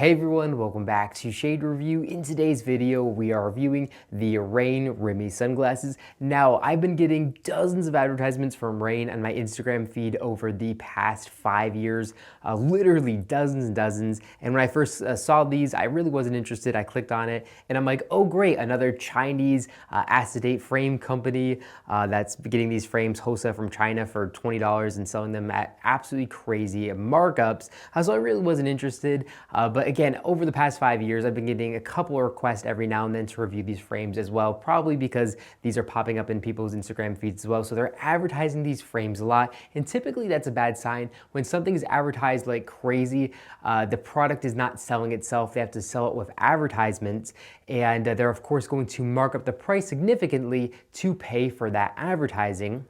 Hey everyone, welcome back to Shade Review. In today's video, we are reviewing the Raen Remmy sunglasses. Now, I've been getting dozens of advertisements from Raen on my Instagram feed over the past 5 years, literally dozens and dozens. And when I first saw these, I really wasn't interested. I clicked on it and I'm like, oh great, another Chinese acetate frame company that's getting these frames wholesale from China for $20 and selling them at absolutely crazy markups. So I really wasn't interested, but again, over the past 5 years, I've been getting a couple of requests every now and then to review these frames as well, probably because these are popping up in people's Instagram feeds as well. So they're advertising these frames a lot. And typically that's a bad sign. When something is advertised like crazy, the product is not selling itself. They have to sell it with advertisements. And they're of course going to mark up the price significantly to pay for that advertising.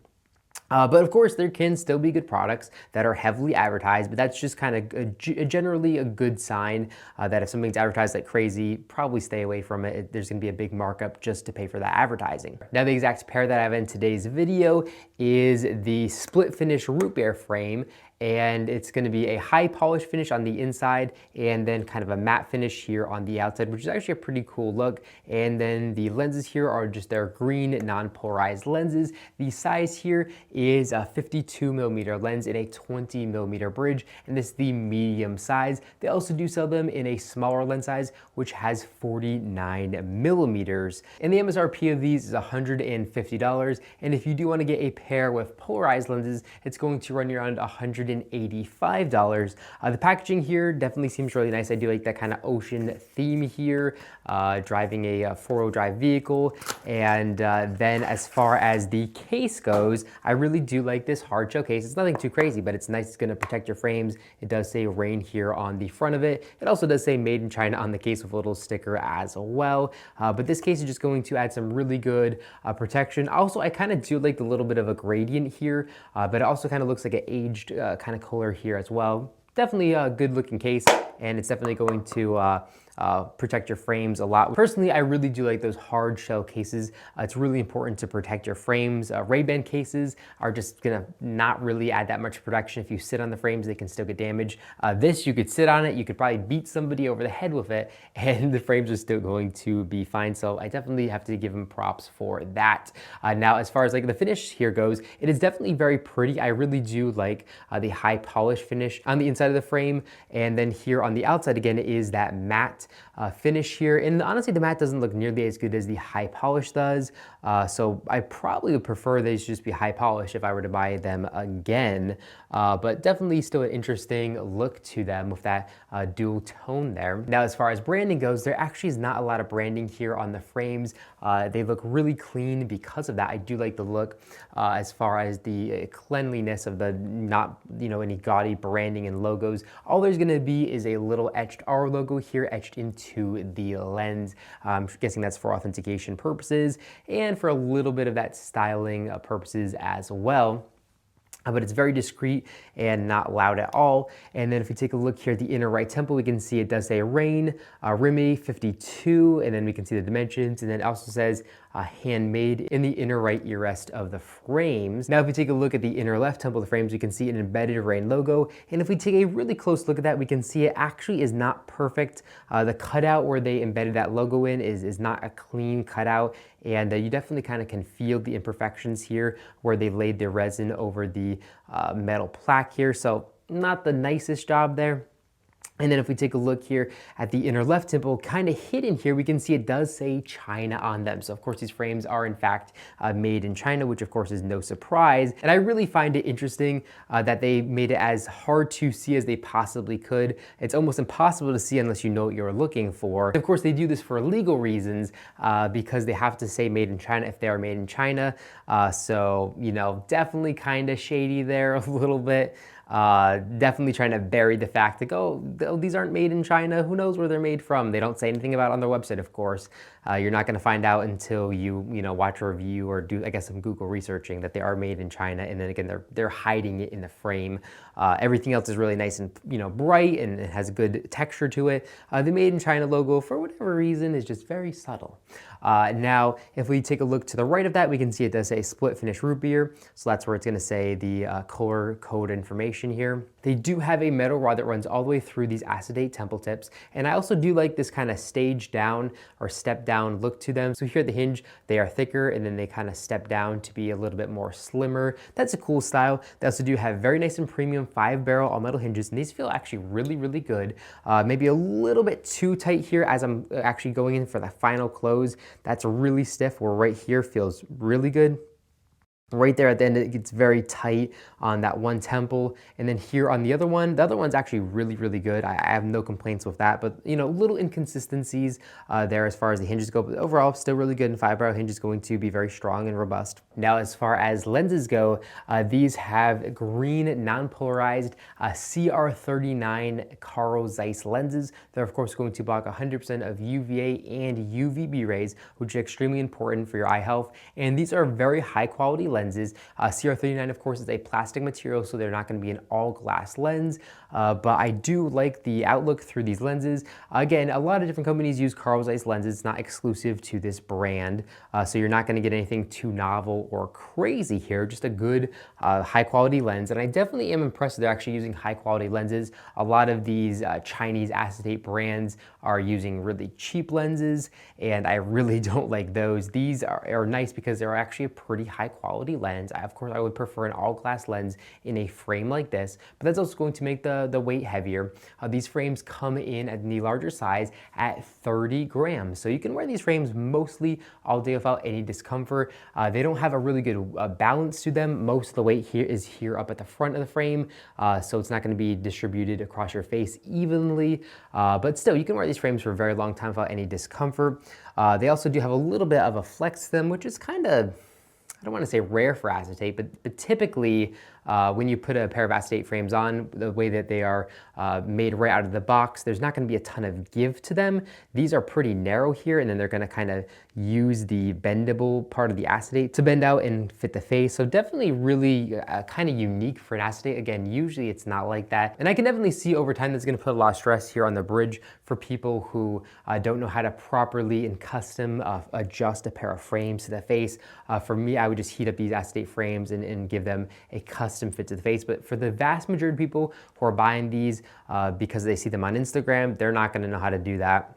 But of course, there can still be good products that are heavily advertised, but that's just kind of generally a good sign that if something's advertised like crazy, probably stay away from it. There's gonna be a big markup just to pay for that advertising. Now, the exact pair that I have in today's video is the split finish root beer frame, and it's going to be a high polish finish on the inside and then kind of a matte finish here on the outside, which is actually a pretty cool look. And then the lenses here are just their green non-polarized lenses. The size here is a 52mm lens in a 20mm bridge, and this is the medium size. They also do sell them in a smaller lens size, which has 49mm. And the MSRP of these is $150. And if you do want to get a pair with polarized lenses, it's going to run you around $185. The packaging here definitely seems really nice. I do like that kind of ocean theme here, driving a four-wheel drive vehicle. And then as far as the case goes, I really do like this hard shell case. It's nothing too crazy, but it's nice. It's going to protect your frames. It does say Raen here on the front of it. It also does say made in China on the case with a little sticker as well. But this case is just going to add some really good protection. Also, I kind of do like the little bit of a gradient here, but it also kind of looks like an aged kind of color here as well. Definitely a good looking case, and it's definitely going to protect your frames a lot. Personally, I really do like those hard shell cases. It's really important to protect your frames. Ray-Ban cases are just gonna not really add that much protection. If you sit on the frames, they can still get damaged. This, you could sit on it, you could probably beat somebody over the head with it, and the frames are still going to be fine. So I definitely have to give them props for that. Now, as far as like the finish here goes, it is definitely very pretty. I really do like the high polish finish on the inside of the frame, and then here on the outside again is that matte finish here. And honestly, the matte doesn't look nearly as good as the high polish does. So I probably would prefer these just be high polish if I were to buy them again. But definitely still an interesting look to them with that dual tone there. Now, as far as branding goes, there actually is not a lot of branding here on the frames. They look really clean because of that. I do like the look as far as the cleanliness of the not, any gaudy branding and logos. All there's gonna be is a little etched R logo here etched into the lens. I'm guessing that's for authentication purposes and for a little bit of that styling purposes as well. But it's very discreet and not loud at all. And then if we take a look here at the inner right temple, we can see it does say Raen Remmy 52, and then we can see the dimensions, and then it also says handmade in the inner right ear rest of the frames. Now, if we take a look at the inner left temple of the frames, we can see an embedded Raen logo. And if we take a really close look at that, we can see it actually is not perfect. The cutout where they embedded that logo in is not a clean cutout. And you definitely kind of can feel the imperfections here where they laid their resin over the metal plaque here. So not the nicest job there. And then if we take a look here at the inner left temple, kind of hidden here, we can see it does say China on them. So of course these frames are in fact made in China, which of course is no surprise. And I really find it interesting that they made it as hard to see as they possibly could. It's almost impossible to see unless you know what you're looking for. Of course, they do this for legal reasons because they have to say made in China if they are made in China. So, definitely kind of shady there a little bit. Definitely trying to bury the fact that, oh, these aren't made in China. Who knows where they're made from? They don't say anything about it on their website, of course. You're not going to find out until you watch a review or do, I guess, some Google researching that they are made in China. And then again, they're hiding it in the frame. Everything else is really nice and bright, and it has a good texture to it. The made in China logo, for whatever reason, is just very subtle. Now, if we take a look to the right of that, we can see it does say split finish root beer. So that's where it's going to say the color code information here. They do have a metal rod that runs all the way through these acetate temple tips. And I also do like this kind of stage down or step down look to them. So here at the hinge, they are thicker and then they kind of step down to be a little bit more slimmer. That's a cool style. They also do have very nice and premium 5-barrel all metal hinges, and these feel actually really, really good. Maybe a little bit too tight here as I'm actually going in for the final close. That's really stiff, where right here feels really good. Right there at the end, it gets very tight on that one temple. And then here on the other one's actually really, really good. I have no complaints with that, but you know, little inconsistencies there as far as the hinges go, but overall still really good, and 5-barrel hinge is going to be very strong and robust. Now, as far as lenses go, these have green non-polarized CR39 Carl Zeiss lenses. They're of course going to block 100% of UVA and UVB rays, which is extremely important for your eye health. And these are very high quality lenses. CR39, of course, is a plastic material, so they're not going to be an all glass lens, but I do like the outlook through these lenses. Again, a lot of different companies use Carl Zeiss lenses. It's not exclusive to this brand, so you're not going to get anything too novel or crazy here, just a good high quality lens. And I definitely am impressed that they're actually using high quality lenses. A lot of these Chinese acetate brands are using really cheap lenses, and I really don't like those. These are nice because they're actually a pretty high quality lens. Of course, I would prefer an all glass lens in a frame like this, but that's also going to make the weight heavier. These frames come in at the larger size at 30 grams. So you can wear these frames mostly all day without any discomfort. They don't have a really good balance to them. Most of the weight here is here up at the front of the frame, so it's not going to be distributed across your face evenly, but still, you can wear these frames for a very long time without any discomfort. They also do have a little bit of a flex to them, which is kind of, I don't want to say rare for acetate, but typically when you put a pair of acetate frames on, the way that they are made right out of the box, there's not going to be a ton of give to them. These are pretty narrow here, and then they're going to kind of use the bendable part of the acetate to bend out and fit the face. So definitely really kind of unique for an acetate. Again, usually it's not like that. And I can definitely see over time that's going to put a lot of stress here on the bridge for people who don't know how to properly and custom adjust a pair of frames to the face. For me, I would just heat up these acetate frames and give them a custom fit to the face. But for the vast majority of people who are buying these because they see them on Instagram, they're not going to know how to do that.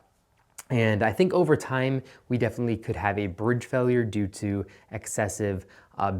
And I think over time, we definitely could have a bridge failure due to excessive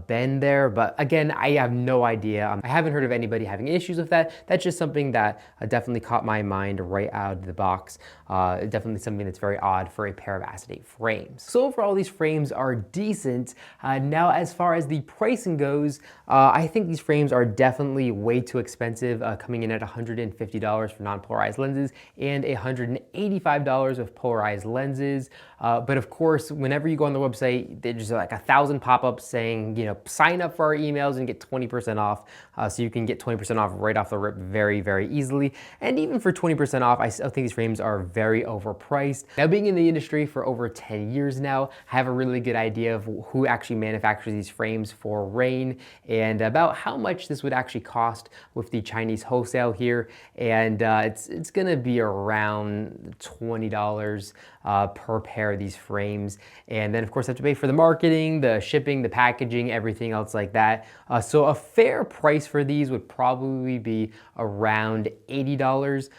bend there. But again, I have no idea. I haven't heard of anybody having issues with that. That's just something that definitely caught my mind right out of the box. Definitely something that's very odd for a pair of acetate frames. So overall, these frames are decent. Now, as far as the pricing goes, I think these frames are definitely way too expensive, coming in at $150 for non-polarized lenses and $185 with polarized lenses. But of course, whenever you go on the website, there's like 1,000 pop-ups saying, you know, sign up for our emails and get 20% off. So you can get 20% off right off the rip very, very easily. And even for 20% off, I still think these frames are very overpriced. Now, being in the industry for over 10 years now, I have a really good idea of who actually manufactures these frames for Raen and about how much this would actually cost with the Chinese wholesale here. And it's gonna be around $20 per pair of these frames. And then of course I have to pay for the marketing, the shipping, the packaging, everything else like that. So a fair price for these would probably be around $80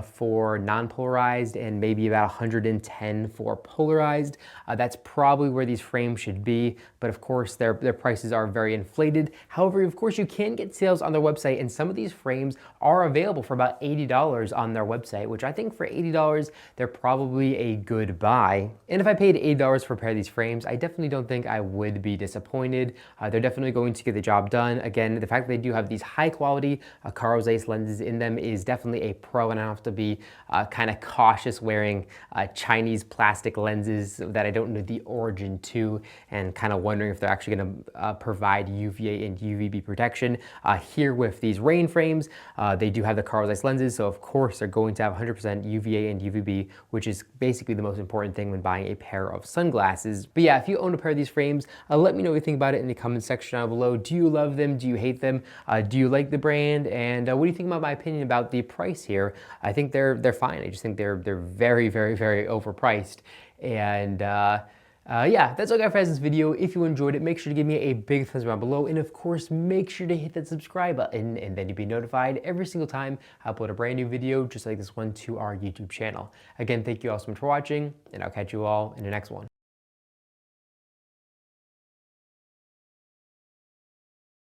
for non-polarized and maybe about $110 for polarized. That's probably where these frames should be, but of course their prices are very inflated. However, of course you can get sales on their website, and some of these frames are available for about $80 on their website, which I think for $80 they're probably a good buy. And if I paid $80 for a pair of these frames, I definitely don't think I would be disappointed. They're definitely going to get the job done. Again, the fact that they do have these high quality Carl Zeiss lenses in them is definitely a pro, and I don't have to be kind of cautious wearing Chinese plastic lenses that I don't know the origin to, and kind of wondering if they're actually going to provide UVA and UVB protection. Here with these Raen frames, they do have the Carl Zeiss lenses, so of course they're going to have 100% UVA and UVB, which is basically the most important thing when buying a pair of sunglasses. But yeah, if you own a pair of these frames, let me know what you think about it in the comment section down below. Do you love them? Do you hate them? Do you like the brand? And what do you think about my opinion about the price here? I think they're fine. I just think they're very, very, very overpriced. And Yeah, that's all I got for this video. If you enjoyed it, make sure to give me a big thumbs down below. And of course, make sure to hit that subscribe button, and then you'll be notified every single time I upload a brand new video just like this one to our YouTube channel. Again, thank you all so much for watching, and I'll catch you all in the next one.